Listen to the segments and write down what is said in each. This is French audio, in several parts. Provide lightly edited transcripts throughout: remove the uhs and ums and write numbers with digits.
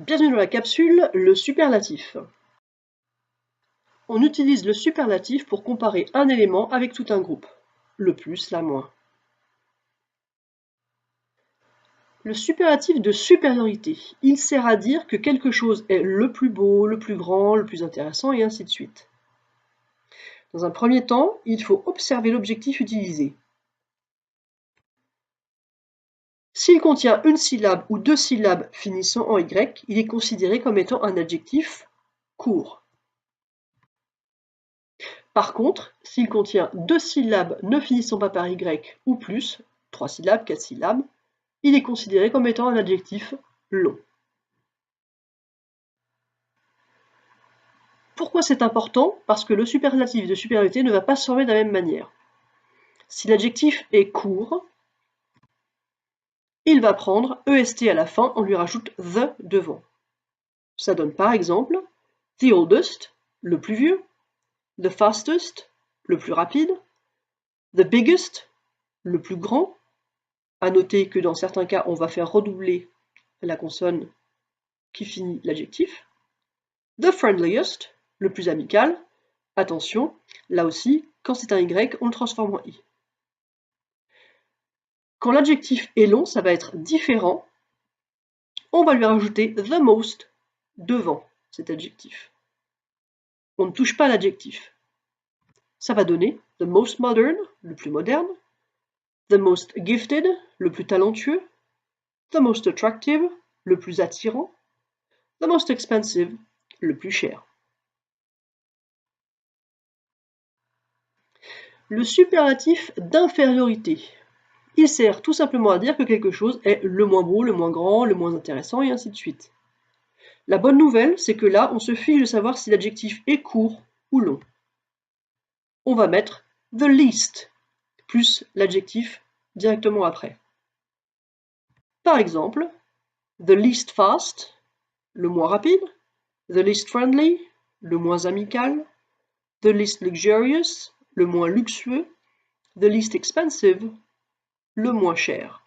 Bienvenue dans la capsule, le superlatif. On utilise le superlatif pour comparer un élément avec tout un groupe, le plus, la moins. Le superlatif de supériorité, il sert à dire que quelque chose est le plus beau, le plus grand, le plus intéressant et ainsi de suite. Dans un premier temps, il faut observer l'objectif utilisé. S'il contient une syllabe ou deux syllabes finissant en Y, il est considéré comme étant un adjectif court. Par contre, s'il contient deux syllabes ne finissant pas par Y ou plus, 3 syllabes, 4 syllabes, il est considéré comme étant un adjectif long. Pourquoi c'est important? Parce que le superlatif de supériorité ne va pas se former de la même manière. Si l'adjectif est court, il va prendre EST à la fin, on lui rajoute the devant. Ça donne par exemple the oldest, le plus vieux, the fastest, le plus rapide, the biggest, le plus grand. À noter que dans certains cas, on va faire redoubler la consonne qui finit l'adjectif. The friendliest, le plus amical. Attention, là aussi, quand c'est un Y, on le transforme en I. Quand l'adjectif est long, ça va être différent. On va lui rajouter the most devant cet adjectif. On ne touche pas l'adjectif. Ça va donner the most modern, le plus moderne, the most gifted, le plus talentueux, the most attractive, le plus attirant, the most expensive, le plus cher. Le superlatif d'infériorité. Il sert tout simplement à dire que quelque chose est le moins beau, le moins grand, le moins intéressant et ainsi de suite. La bonne nouvelle, c'est que là, on se fiche de savoir si l'adjectif est court ou long. On va mettre the least plus l'adjectif directement après. Par exemple, the least fast, le moins rapide, the least friendly, le moins amical, the least luxurious, le moins luxueux, the least expensive, le moins cher.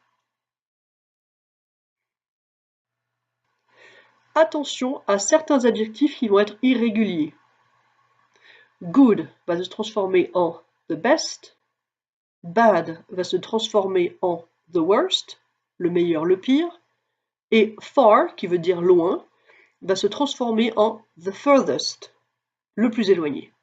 Attention à certains adjectifs qui vont être irréguliers. Good va se transformer en the best, bad va se transformer en the worst, le meilleur, le pire, et far, qui veut dire loin, va se transformer en the furthest, le plus éloigné.